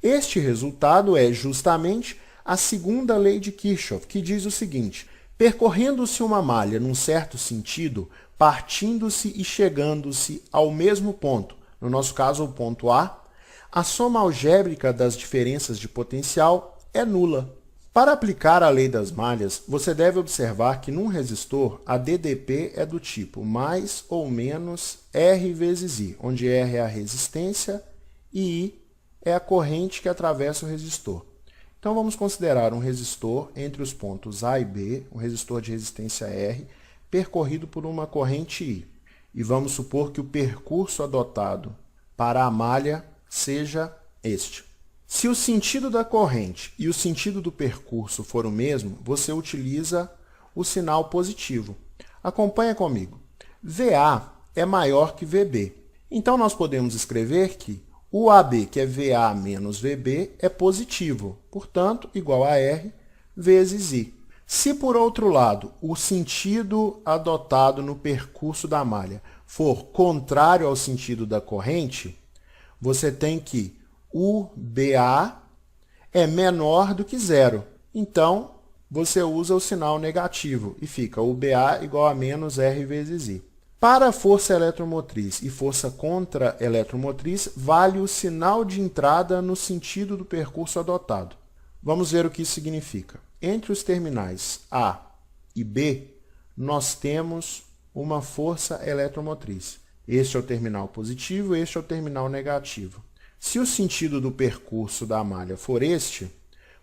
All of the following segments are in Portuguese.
Este resultado é justamente a segunda lei de Kirchhoff, que diz o seguinte: percorrendo-se uma malha num certo sentido, partindo-se e chegando-se ao mesmo ponto, no nosso caso o ponto a soma algébrica das diferenças de potencial é nula. Para aplicar a lei das malhas, você deve observar que num resistor a DDP é do tipo mais ou menos R vezes I, onde R é a resistência e I é a corrente que atravessa o resistor. Então vamos considerar um resistor entre os pontos A e B, um resistor de resistência R, percorrido por uma corrente I. E vamos supor que o percurso adotado para a malha seja este. Se o sentido da corrente e o sentido do percurso for o mesmo, você utiliza o sinal positivo. Acompanha comigo. VA é maior que VB. Então, nós podemos escrever que o AB, que é VA menos VB, é positivo. Portanto, igual a R vezes I. Se, por outro lado, o sentido adotado no percurso da malha for contrário ao sentido da corrente, você tem que o BA é menor do que zero. Então, você usa o sinal negativo e fica o BA igual a menos R vezes I. Para a força eletromotriz e força contra-eletromotriz, vale o sinal de entrada no sentido do percurso adotado. Vamos ver o que isso significa. Entre os terminais A e B, nós temos uma força eletromotriz. Este é o terminal positivo, este é o terminal negativo. Se o sentido do percurso da malha for este,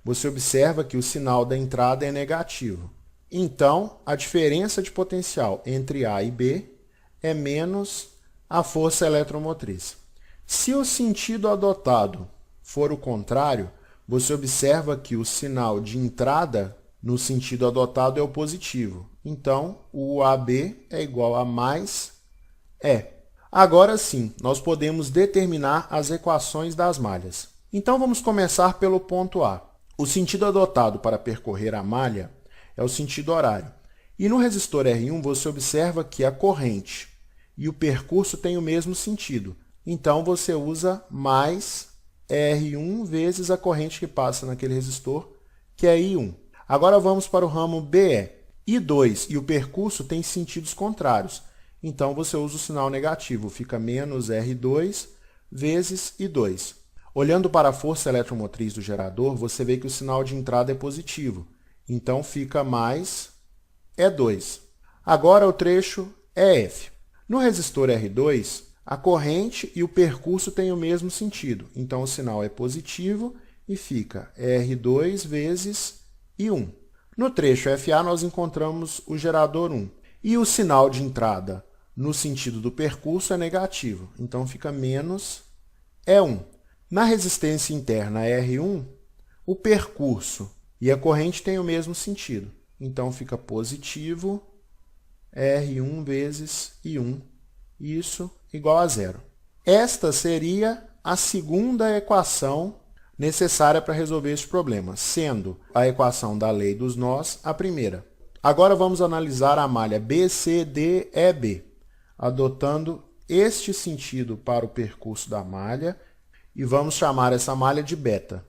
você observa que o sinal da entrada é negativo. Então, a diferença de potencial entre A e B é menos a força eletromotriz. Se o sentido adotado for o contrário, você observa que o sinal de entrada no sentido adotado é o positivo. Então, o AB é igual a mais E. Agora sim, nós podemos determinar as equações das malhas. Então, vamos começar pelo ponto A. O sentido adotado para percorrer a malha é o sentido horário. E no resistor R1, você observa que a corrente e o percurso têm o mesmo sentido. Então, você usa mais R1 vezes a corrente que passa naquele resistor, que é I1. Agora, vamos para o ramo BE. I2 e o percurso têm sentidos contrários. Então, você usa o sinal negativo, fica menos R2 vezes I2. Olhando para a força eletromotriz do gerador, você vê que o sinal de entrada é positivo. Então, fica mais E2. Agora, o trecho EF. No resistor R2, a corrente e o percurso têm o mesmo sentido. Então, o sinal é positivo e fica R2 vezes I1. No trecho FA, nós encontramos o gerador 1. E o sinal de entrada no sentido do percurso é negativo, então fica menos E1. Na resistência interna R1, o percurso e a corrente têm o mesmo sentido, então fica positivo R1 vezes I1, isso igual a zero. Esta seria a segunda equação necessária para resolver esse problema, sendo a equação da lei dos nós a primeira. Agora vamos analisar a malha BCDEB, adotando este sentido para o percurso da malha e vamos chamar essa malha de beta.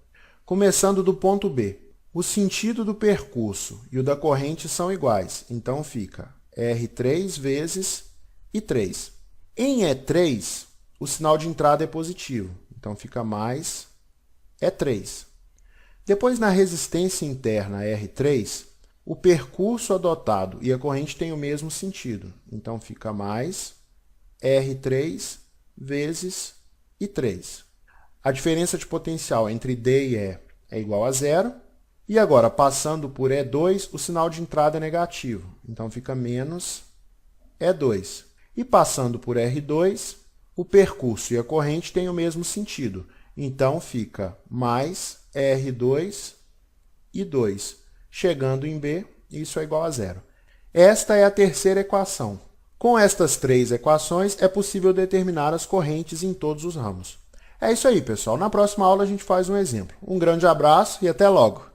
Começando do ponto B, o sentido do percurso e o da corrente são iguais, então fica R3 vezes I3. Em E3, o sinal de entrada é positivo, então fica mais E3. Depois, na resistência interna R3, o percurso adotado e a corrente têm o mesmo sentido. Então, fica mais R3 vezes I3. A diferença de potencial entre D e E é igual a zero. E agora, passando por E2, o sinal de entrada é negativo. Então, fica menos E2. E passando por R2, o percurso e a corrente têm o mesmo sentido. Então, fica mais R2 e 2. Chegando em B, isso é igual a zero. Esta é a terceira equação. Com estas três equações, é possível determinar as correntes em todos os ramos. É isso aí, pessoal. Na próxima aula, a gente faz um exemplo. Um grande abraço e até logo!